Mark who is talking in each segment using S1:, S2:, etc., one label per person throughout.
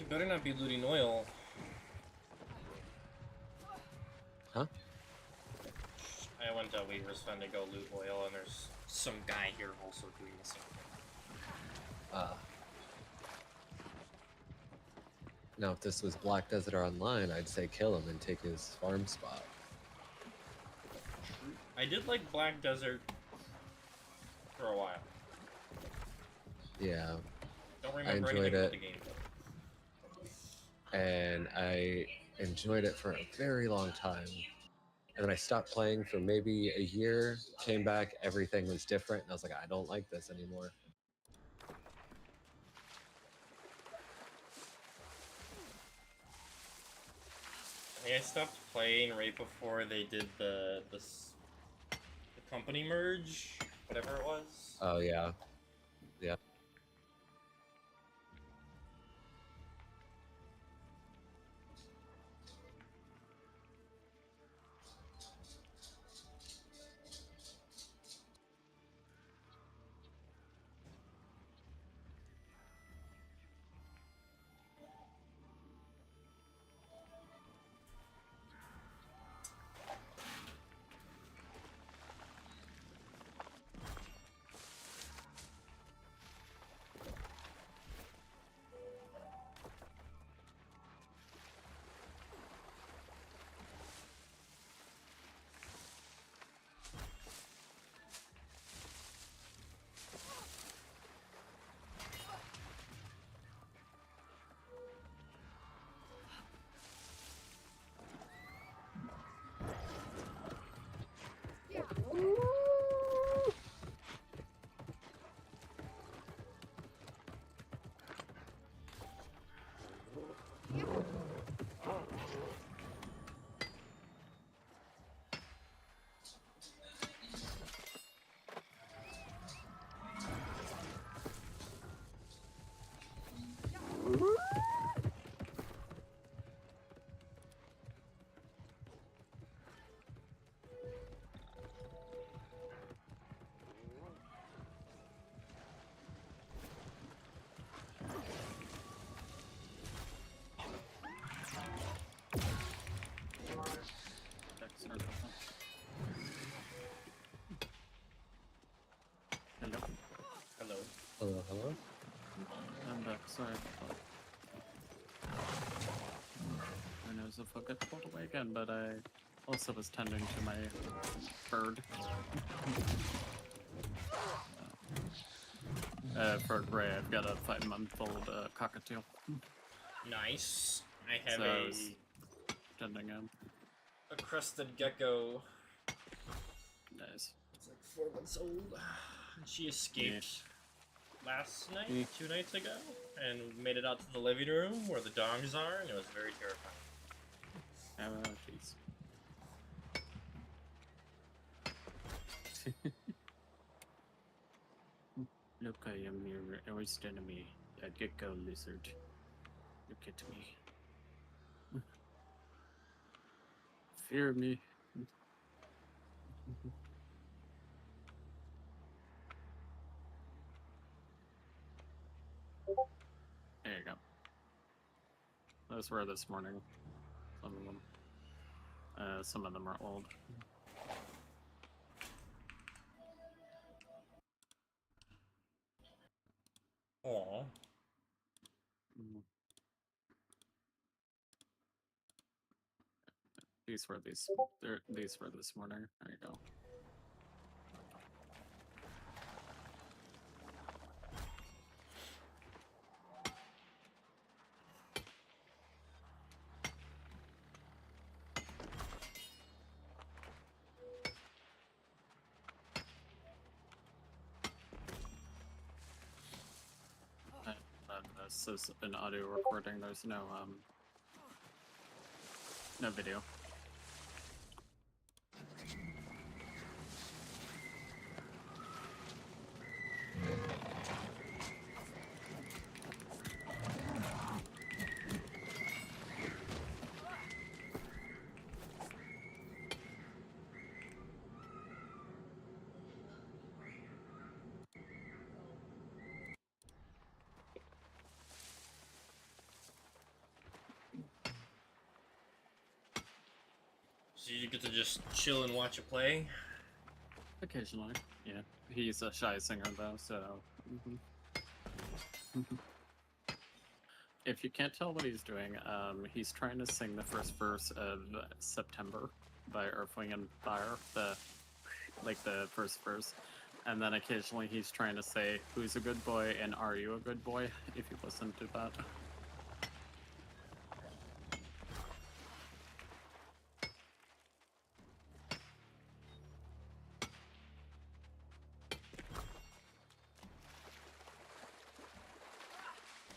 S1: better not be looting oil.
S2: Huh?
S1: I went to Weaver's Fund to go loot oil, and there's some guy here also doing the same thing.
S2: Now, if this was Black Desert Online, I'd say kill him and take his farm spot.
S1: I did like Black Desert for a while.
S2: Yeah.
S1: Don't remember anything about the game, though.
S2: And I enjoyed it for a very long time. And then I stopped playing for maybe a year, came back, everything was different, and I was like, I don't like this anymore.
S1: I stopped playing right before they did the company merge, whatever it was.
S2: Oh, yeah. Yeah. Hello, hello?
S3: I'm back, sorry. I know it's a fucking pulled away again, but I also was tending to my bird. For Gray, I've got a 5-month-old cockatiel.
S1: Nice. I have
S3: So I was tending him.
S1: a crested gecko.
S3: Nice.
S1: It's like 4 months old. She escaped last night, 2 nights ago, and made it out to the living room where the dogs are, and it was very terrifying.
S3: Oh, jeez. Look, I am your worst enemy, a gecko lizard. Look at me. Fear me. There you go. Those were this morning. Some of them are old.
S1: Aww.
S3: These were this morning. There you go. This is an audio recording. There's no video.
S1: So you get to just chill and watch it play?
S3: Occasionally, yeah. He's a shy singer though, so. If you can't tell what he's doing, he's trying to sing the first verse of September by Earth, Wind and Fire, the first verse, and then occasionally he's trying to say "Who's a good boy" and "Are you a good boy?" If you listen to that.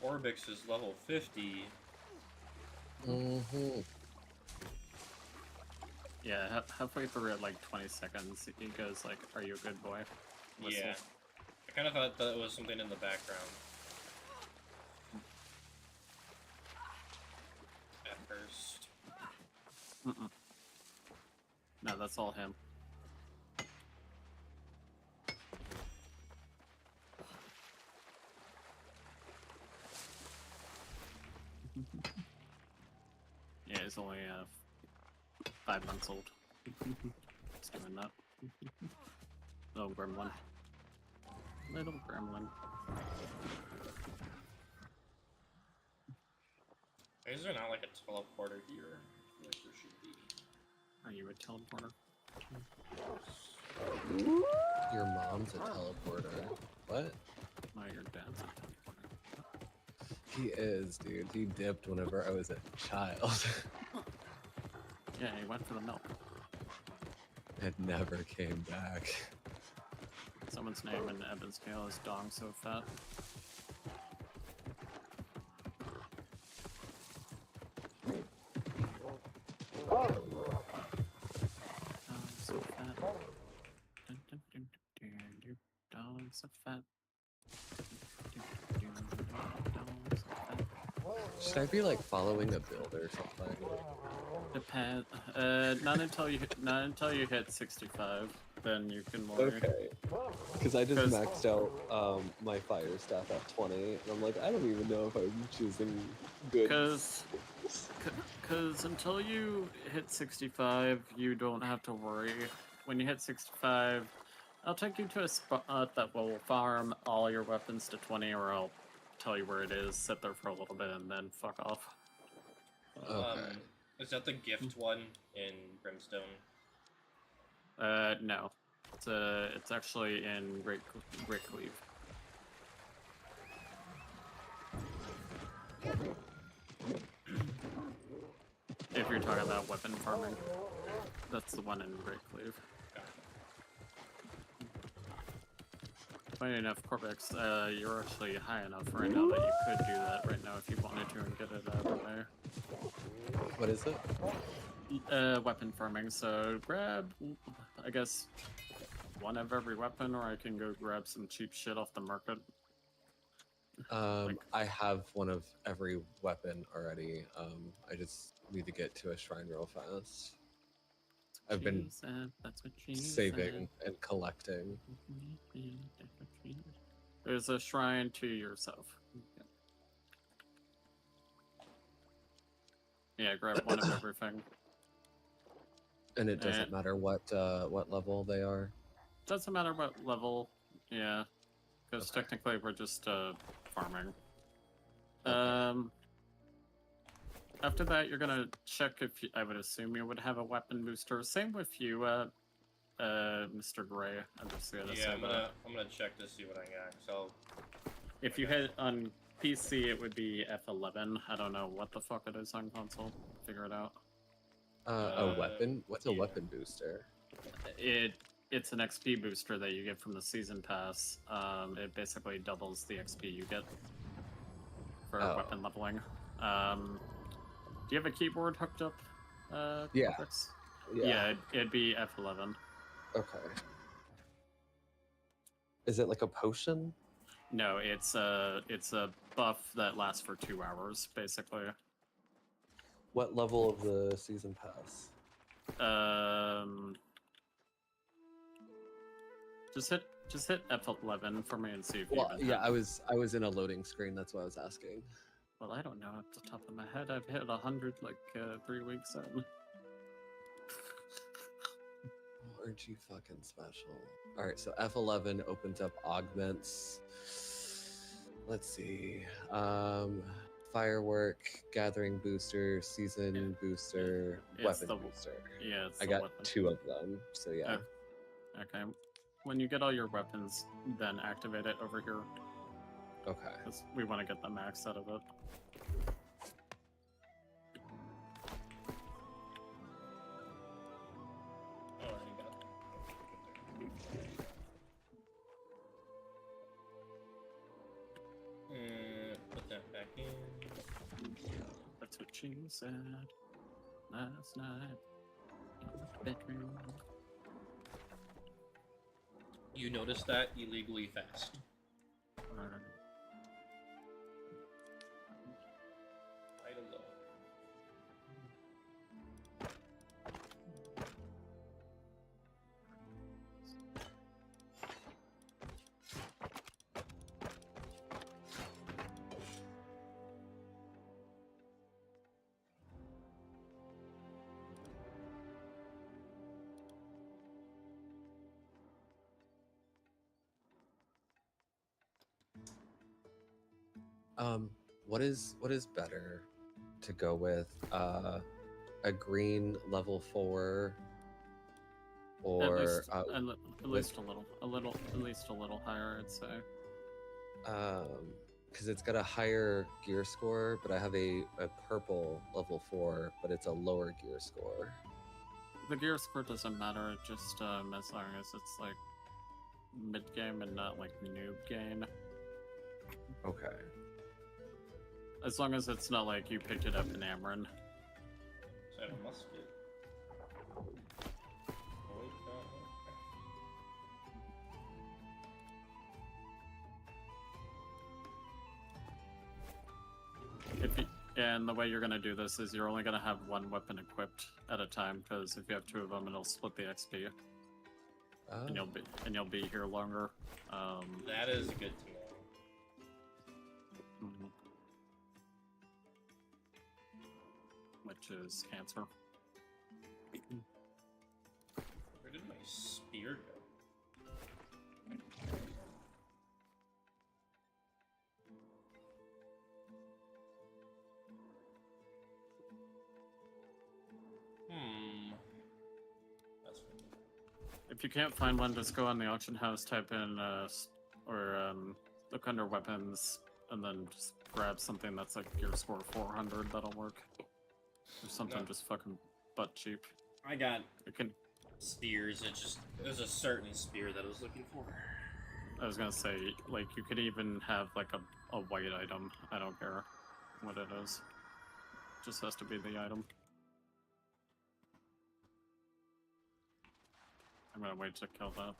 S1: Orbix is level 50.
S2: Mm-hmm.
S3: Yeah, halfway through at like 20 seconds, he goes like, "Are you a good boy?" Whistle.
S1: Yeah. I kind of thought that was something in the background. At first.
S3: No, that's all him. Yeah, he's only 5 months old. He's doing that. Little gremlin. Little gremlin.
S1: Is there not like a teleporter here? I feel like there should be.
S3: Are you a teleporter?
S2: Your mom's a teleporter. What?
S3: No, your dad's a teleporter.
S2: He is, dude. He dipped whenever I was a child.
S3: Yeah, he went for the milk.
S2: It never came back.
S3: Someone's name in Evansville is Dong So Fat. Dong so fat. Dun, dun, dun, dun, dun, dun. Dong so fat. Dong so fat.
S2: Should I be like following a build or something?
S3: Depend. Not until you hit 65, then you can more.
S2: Okay. Because I just
S3: 'Cause-
S2: maxed out my fire staff at 20, and I'm like, I don't even know if I'm choosing good.
S3: Because until you hit 65, you don't have to worry. When you hit 65, I'll take you to a spot that will farm all your weapons to 20, or I'll tell you where it is, sit there for a little bit, and then fuck off.
S2: Okay.
S1: Is that the gift one in Brimstone?
S3: No. It's actually in Great Cleave. If you're talking about weapon farming, that's the one in Great Cleave. Funny enough, Corbex, you're actually high enough right now that you could do that right now if you wanted to and get it out of the way.
S2: What is it?
S3: Weapon farming, so grab, I guess, one of every weapon, or I can go grab some cheap shit off the market.
S2: I have one of every weapon already. I just need to get to a shrine real fast. I've been
S3: That's what she
S2: saving and collecting.
S3: There's a shrine to yourself. Yeah, grab one of everything.
S2: And it doesn't matter what level they are.
S3: Doesn't matter what level, yeah, because
S2: Okay.
S3: technically we're just farming.
S2: Okay.
S3: After that, you're gonna check if I would assume you would have a weapon booster. Same with you, Mr. Gray. I'm just gonna say
S1: I'm gonna check to see what I got. So
S3: if you hit on PC, it would be F11. I don't know what the fuck it is on console. Figure it out.
S2: A weapon? What's a
S1: yeah.
S2: weapon booster?
S3: It's an XP booster that you get from the season pass. It basically doubles the XP you get for weapon leveling. Do you have a keyboard hooked up?
S2: Yeah.
S3: Cortex? Yeah, it'd be F11.
S2: Okay. Is it like a potion?
S3: No, it's a buff that lasts for 2 hours, basically.
S2: What level of the season pass?
S3: Just hit F11 for me and see if you
S2: Well,
S3: even
S2: yeah,
S3: have...
S2: I was in a loading screen. That's why I was asking.
S3: Well, I don't know off the top of my head. I've hit 100 like 3 weeks in.
S2: aren't you fucking special? All right, so F11 opens up augments. Let's see. Firework, gathering booster, season booster,
S3: It's
S2: weapon
S3: the-
S2: booster.
S3: Yeah, it's
S2: I
S3: the
S2: got
S3: weapon.
S2: 2 of them, so yeah.
S3: Okay. When you get all your weapons, then activate it over here.
S2: Okay.
S3: 'Cause we want to get the max out of it.
S1: Oh, I already got put that back in.
S3: That's what she said last night in the bedroom.
S1: You noticed that illegally fast.
S3: Alright.
S1: Right alone.
S2: What is better to go with? A green level 4 or
S3: At least a little higher, I'd say.
S2: because it's got a higher gear score, but I have a purple level 4, but it's a lower gear score.
S3: The gear score doesn't matter, it just as long as it's like mid game and not like noob game.
S2: Okay.
S3: As long as it's not like you picked it up in Amarin.
S1: So I have a musket. Holy cow.
S3: And the way you're gonna do this is you're only gonna have one weapon equipped at a time, because if you have 2 of them, it'll split the XP,
S2: Oh.
S3: and you'll be here longer.
S1: That is good to know.
S3: Which is cancer.
S1: Where did my spear go? That's funny.
S3: If you can't find one, just go on the auction house, type in look under weapons, and then just grab something that's like gear score 400. That'll work. Or something
S1: No.
S3: just fucking butt cheap.
S1: I got
S3: It can.
S1: spears. There's a certain spear that I was looking for.
S3: I was gonna say, like, you could even have like a white item. I don't care what it is. Just has to be the item. I'm gonna wait to kill that.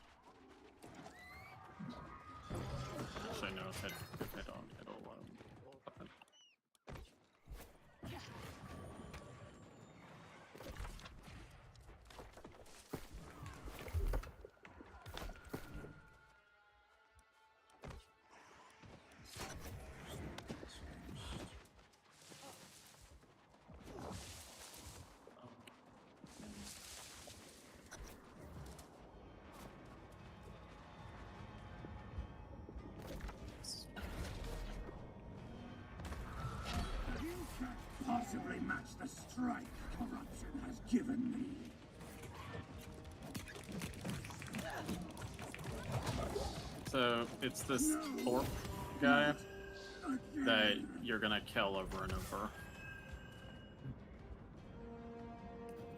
S3: Actually, no, if I don't, it'll happen.
S4: Possibly match the strike corruption has given me.
S3: So it's this Thorpe guy that you're gonna kill over and over.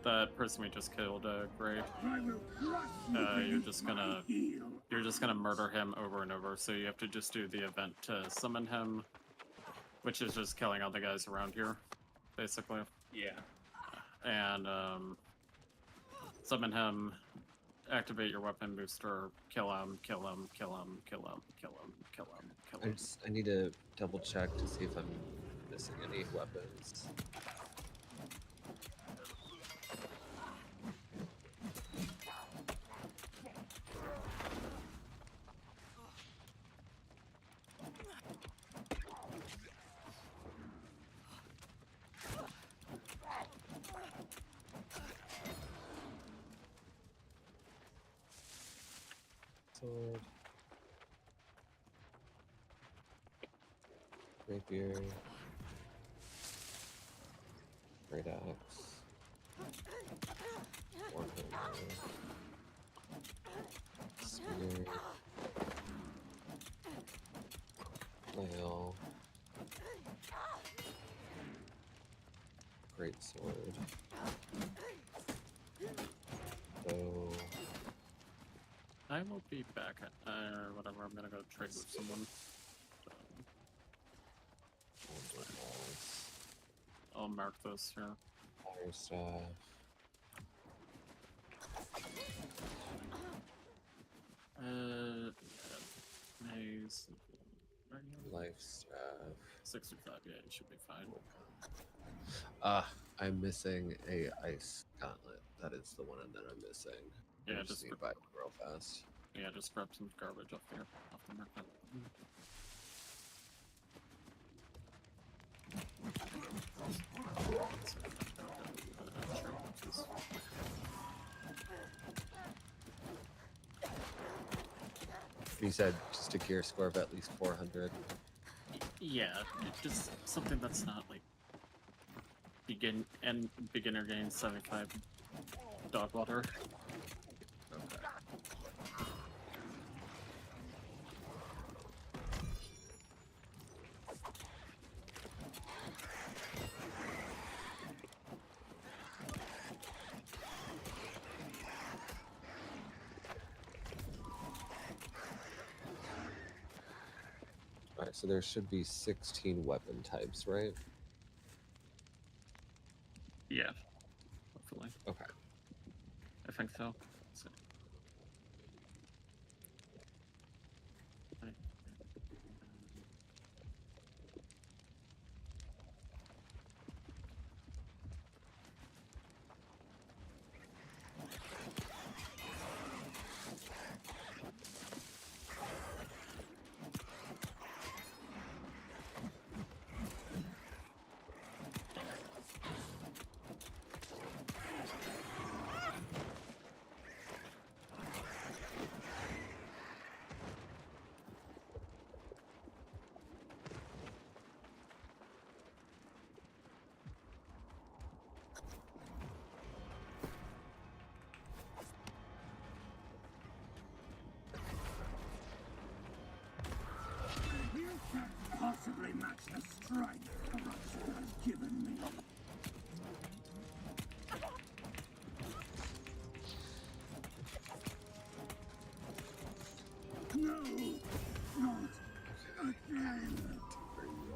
S3: That person we just killed, Gray.
S4: I will crush you
S3: You're
S4: beneath
S3: just
S4: my
S3: gonna
S4: heel.
S3: you're just gonna murder him over and over. So you have to just do the event to summon him, which is just killing all the guys around here, basically.
S1: Yeah.
S3: And summon him, activate your weapon booster, kill him, kill him, kill him, kill him, kill him, kill him, kill him.
S2: I need to double check to see if I'm missing any weapons. Sword. Rapier. Great axe. Warhammer. Spear. Flail. Great sword. Bow.
S3: I will be back at, or whatever. I'm gonna go trade with someone.
S2: Balls.
S3: I'll mark this here.
S2: Fire staff.
S3: Yeah, maze.
S2: Life staff.
S3: 65. Yeah, you should be fine.
S2: I'm missing a ice gauntlet. That is the one that I'm missing.
S3: Yeah,
S2: I just need to buy it real fast.
S3: Yeah, just grab some garbage off there, off the market.
S2: You said just a gear score of at least 400.
S3: Yeah, just something that's not like beginner gain 75 dog water.
S2: Okay. Alright, so there should be 16 weapon types, right?
S3: Yeah, hopefully.
S2: Okay.
S3: I think so. So.
S4: You can't possibly match the strength corruption has given me. No, not again.
S2: Where you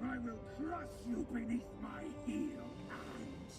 S2: are.
S4: I will crush you beneath my heel hands.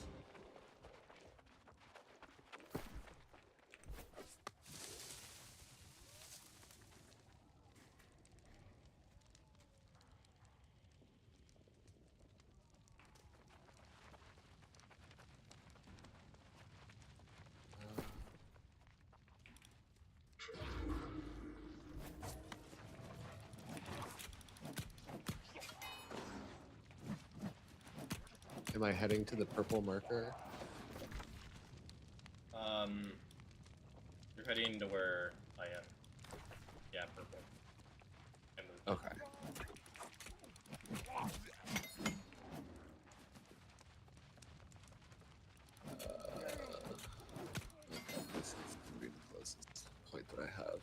S2: Am I heading to the purple marker?
S1: You're heading to where I am. Yeah, purple. I moved.
S2: Okay. This is gonna be the closest point that I have.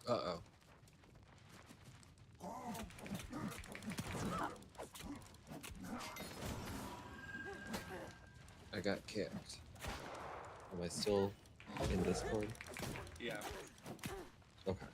S2: Uh-oh. I got kicked. Am I still in Discord?
S1: Yeah.
S2: Okay.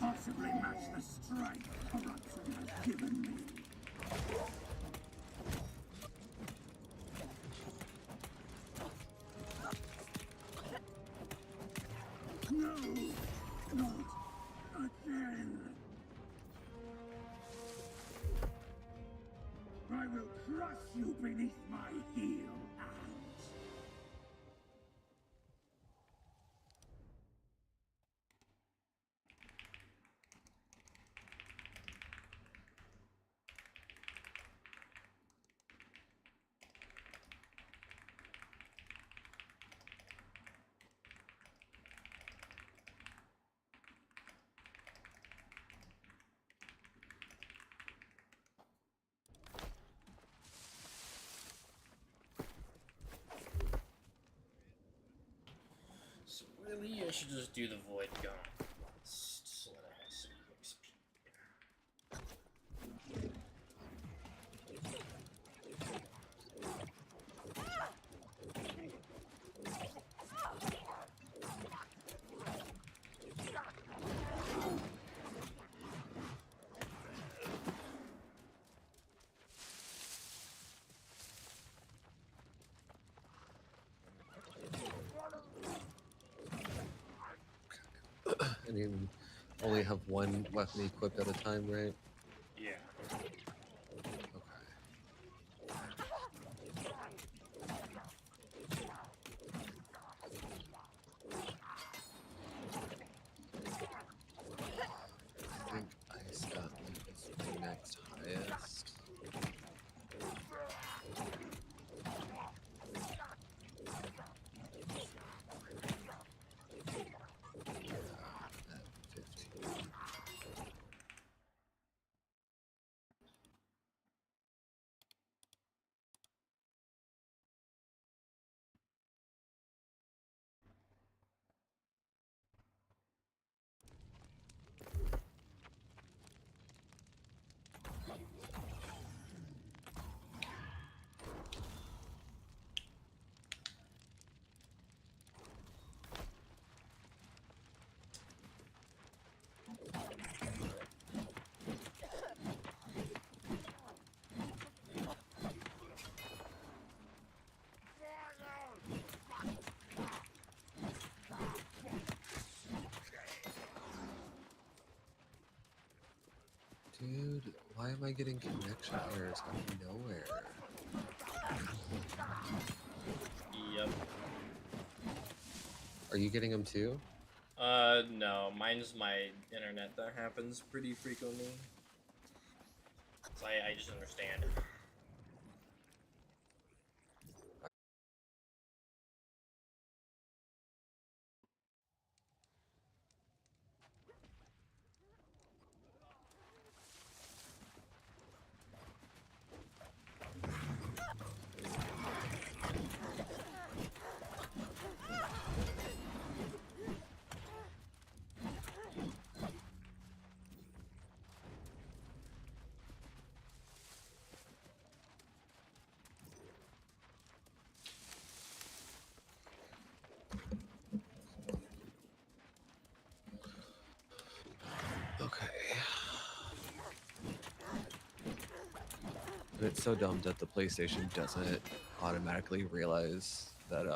S4: Possibly match the strength corruption has given me. No, not again. I will crush you beneath my heel hands.
S1: So really, I should just do the Void Gauntlet. So that I have some XP.
S2: And you only have one weapon equipped at a time, right?
S1: Yeah.
S2: Okay. I think Ice Gauntlet is the next highest. At 15. Dude, why am I getting connection errors out of nowhere?
S1: Yep.
S2: Are you getting them too?
S1: No. Mine's my internet that happens pretty frequently. So I just understand.
S2: It's so dumb that the PlayStation doesn't automatically realize that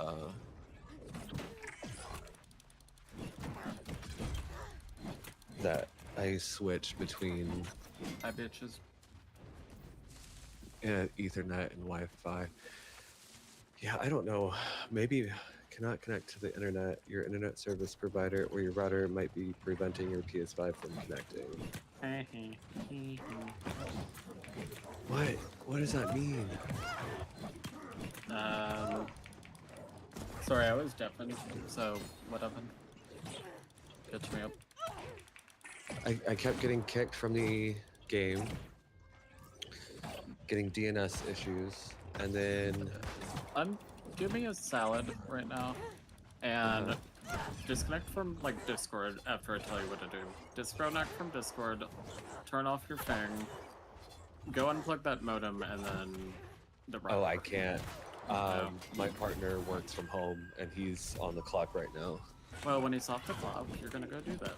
S2: that I switch between
S3: Hi, bitches.
S2: Ethernet and Wi-Fi. Yeah, I don't know. Maybe cannot connect to the internet. Your internet service provider or your router might be preventing your PS5 from connecting. What? What does that mean?
S3: Sorry, I was deafened, so whatever. Catch me up.
S2: I kept getting kicked from the game, getting DNS issues, and then
S3: Give me a salad right now, and disconnect from like Discord after I tell you what to do. Disconnect from Discord, turn off your thing, go unplug that modem, and then the router.
S2: oh, I can't. My partner works from home, and he's on the clock right now.
S3: Well, when he's off the clock, you're gonna go do that.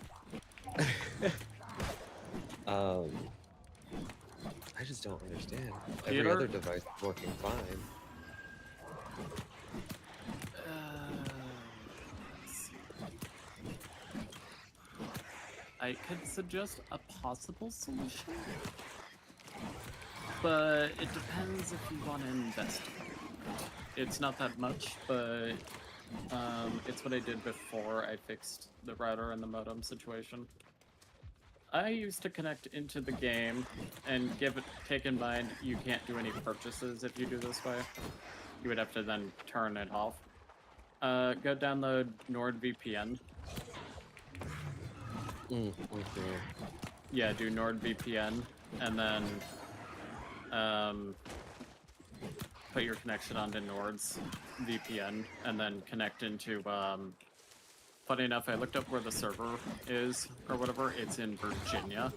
S2: I just don't understand. Every
S3: Theater?
S2: other device is working fine.
S3: Let's see. I could suggest a possible solution, but it depends if you want to invest. It's not that much, but it's what I did before I fixed the router and the modem situation. I used to connect into the game, and take in mind you can't do any purchases if you do this way. You would have to then turn it off. Go download NordVPN.
S2: Okay.
S3: Yeah, do NordVPN, and then put your connection onto Nord's VPN, and then connect into. Funny enough, I looked up where the server is, or whatever. It's in Virginia.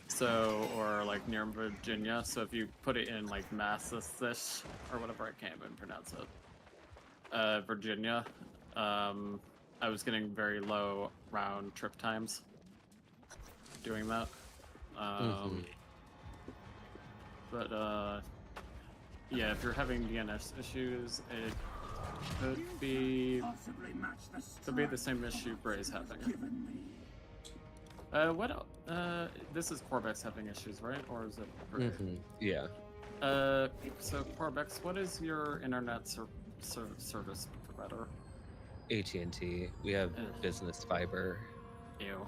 S3: So, or like near Virginia. So if you put it in like Massachusetts, or whatever, I can't even pronounce it. Virginia. I was getting very low round trip times doing that. But yeah, if you're having DNS issues, it could be the same issue Bray's having. This is Corbex having issues, right? Or is it Bray?
S2: Yeah.
S3: So Corbex, what is your internet service provider?
S2: AT&T. We have business fiber.
S3: Ew.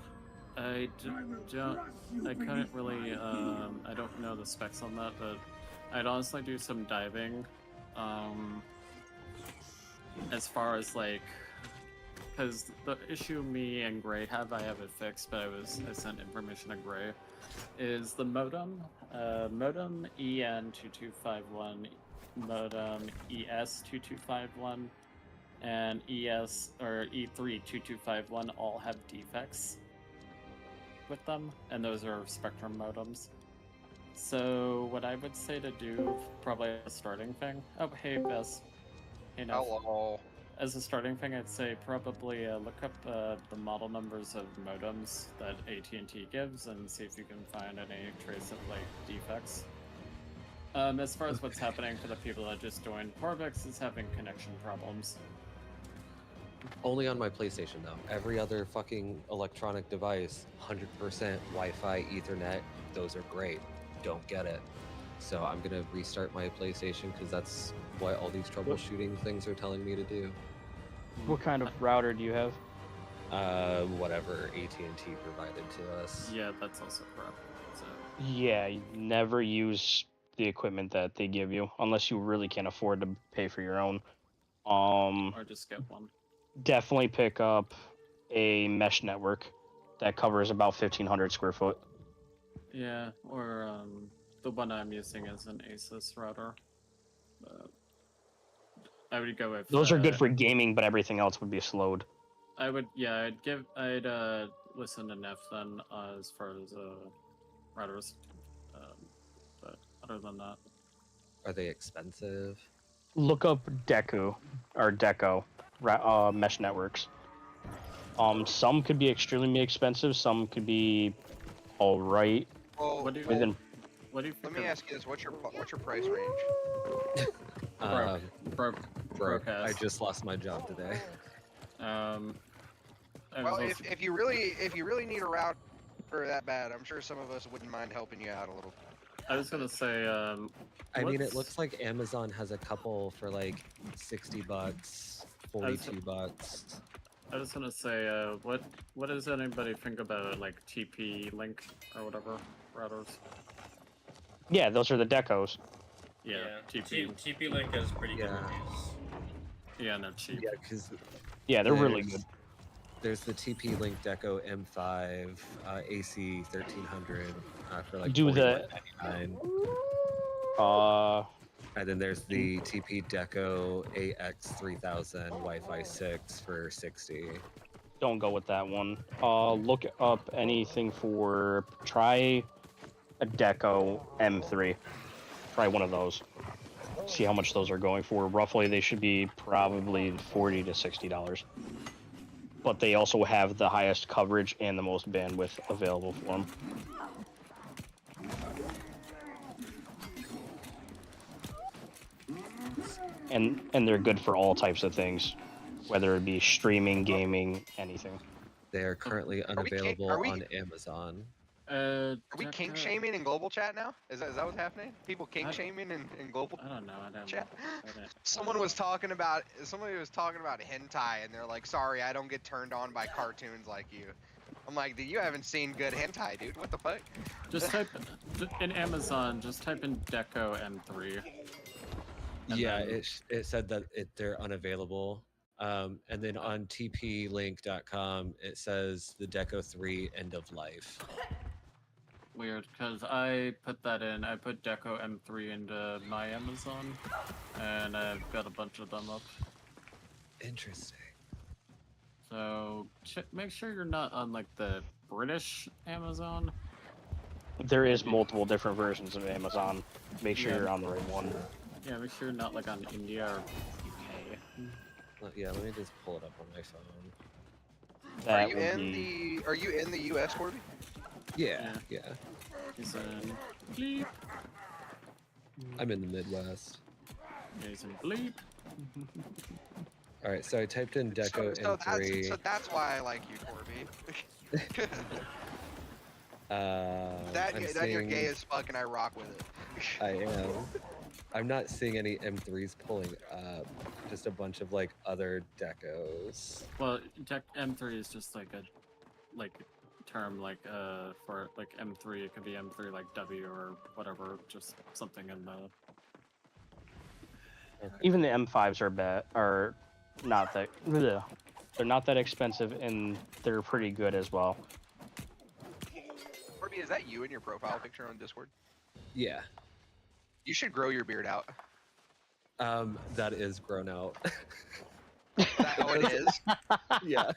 S3: I couldn't really, I don't know the specs on that, but I'd honestly do some diving, as far as like, because the issue me and Gray have, I have it fixed, but I sent information to Gray, is the modem, modem EN2251, modem ES2251, and E32251 all have defects with them, and those are Spectrum modems. So what I would say to do, probably a starting thing. Oh, hey Bess. Hey, Neff.
S5: Hello.
S3: As a starting thing, I'd say probably look up the model numbers of modems that AT&T gives and see if you can find any trace of like defects. As far as what's happening for the people that just joined, Corvex is having connection problems.
S2: Only on my PlayStation though. Every other fucking electronic device, 100% Wi-Fi, Ethernet, those are great. Don't get it. So I'm gonna restart my PlayStation because that's what all these troubleshooting things are telling me to do.
S6: What kind of router do you have?
S2: Whatever AT&T provided to us.
S3: Yeah, that's also correct. So.
S6: Yeah, you never use the equipment that they give you unless you really can't afford to pay for your own.
S3: Or just get one.
S6: Definitely pick up a mesh network that covers about 1,500 square foot.
S3: Yeah, or the one I'm using is an Asus router. I would go with
S6: those are good for gaming, but everything else would be slowed.
S3: I would, yeah, I'd listen to Neff then as far as routers, but other than that,
S2: Are they expensive?
S6: Look up Deku or Deco mesh networks. Some could be extremely expensive. Some could be all right.
S5: Well,
S3: what do you?
S6: Within
S3: What do you
S5: Let
S3: think?
S5: me ask you this: what's your price range?
S3: Broke.
S2: Broke. I
S3: Broadcast.
S2: just lost my job today.
S3: I
S5: Well,
S3: was
S5: if you really need a router that bad, I'm sure some of us wouldn't mind helping you out a little.
S3: I was gonna say,
S2: I mean, it
S3: what's-
S2: looks like Amazon has a couple for like $60, $42.
S3: I was gonna say, what does anybody think about like TP Link or whatever routers?
S6: Yeah, those are the decos.
S3: Yeah, TP.
S1: TP Link is pretty good
S2: Yeah.
S1: reviews.
S3: Yeah, no cheap.
S2: Yeah, because
S6: Yeah, they're really good.
S2: there's the TP Link Deco M5 AC 1300 for like
S6: Do the-
S2: $41.99.
S6: Uh,
S2: And then there's the TP Deco AX 3000 Wi-Fi 6 for $60.
S6: don't go with that one. Look up anything for try a Deco M3. Try one of those. See how much those are going for. Roughly, they should be probably $40 to $60. But they also have the highest coverage and the most bandwidth available for them. And they're good for all types of things, whether it be streaming, gaming, anything.
S2: They are currently
S5: we
S2: unavailable
S5: are we-
S2: on Amazon.
S5: Are we
S3: Deco-
S5: kink shaming in global chat now? Is that what's happening? People kink
S3: I-
S5: shaming in global
S3: I don't know. I don't
S5: chat?
S3: know.
S5: Somebody was talking about hentai, and they're like, "Sorry, I don't get turned on by cartoons like you." I'm like, "You haven't seen good hentai, dude. What the fuck?"
S3: Just type in Amazon. Just type in Deco M3. And
S2: Yeah,
S3: then-
S2: it said that they're unavailable. And then on tplink.com, it says the Deco 3 end of life.
S3: Weird, because I put that in. I put Deco M3 into my Amazon, and I've got a bunch of them up.
S2: Interesting.
S3: So make sure you're not on like the British Amazon.
S6: There is multiple different versions of Amazon. Make sure
S3: Yeah.
S6: you're on the right one.
S3: Yeah, make sure you're not like on India or UK.
S2: Yeah, let me just pull it up on my phone.
S6: That
S5: Are you
S6: would
S5: in
S6: be
S5: Are you in the U.S., Corby?
S2: Yeah.
S3: He's in Bleep.
S2: I'm in the Midwest.
S3: He's in Bleep.
S2: All right, so I typed in Deco M3.
S5: So that's why I like you, Corby.
S2: I'm
S5: You're
S2: seeing-
S5: gay as fuck, and I rock with it.
S2: I am. I'm not seeing any M3s pulling up. Just a bunch of like other decos.
S3: Well, M3 is just like a term for like M3. It could be M3 like W or whatever. Just something in the.
S6: even the M5s are not that bleh. They're not that expensive and they're pretty good as well.
S5: Corby, is that you in your profile picture on Discord?
S2: Yeah.
S5: You should grow your beard out.
S2: That is grown out.
S5: Oh, it is.
S2: Yeah.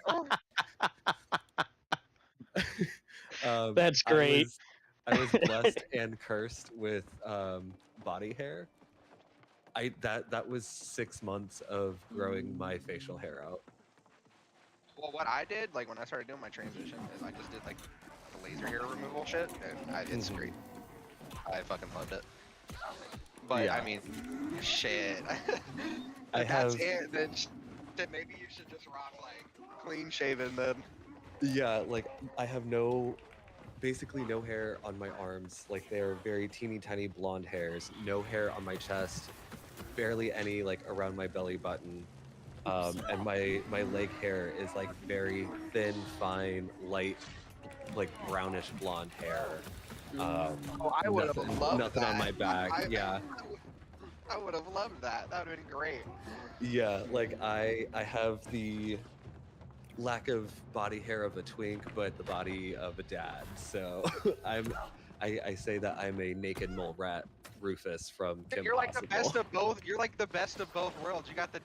S6: That's great.
S2: I was blessed and cursed with body hair. That was 6 months of growing my facial hair out.
S5: Well, what I did, like when I started doing my transition, is I just did like the laser hair removal shit, and it's great. I fucking loved it. But
S2: Yeah.
S5: I mean, shit.
S2: I
S5: That's
S2: have-
S5: it. Then maybe you should just rock like clean shaven then.
S2: Yeah, like I have basically no hair on my arms. Like they're very teeny tiny blonde hairs. No hair on my chest. Barely any like around my belly button. And my leg hair is like very thin, fine, light, like brownish blonde hair.
S5: Oh, I would have loved
S2: nothing
S5: that.
S2: on my back. Yeah.
S5: I would have loved that. That would have been great.
S2: Yeah, like I have the lack of body hair of a twink, but the body of a dad. So I say that I'm a naked mole rat Rufus from Kim
S5: You're like
S2: Possible.
S5: the best of both. You're like the best of both worlds. You got the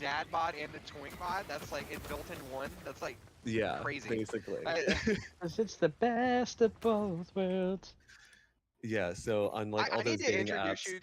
S5: dad bod and the twink bod. That's like it built in one. That's like
S2: Yeah,
S5: crazy.
S2: basically.
S6: Because it's the best of both worlds.
S2: Yeah, so on like
S5: I
S2: all
S5: need
S2: those
S5: to
S2: dating
S5: introduce
S2: apps,
S5: you to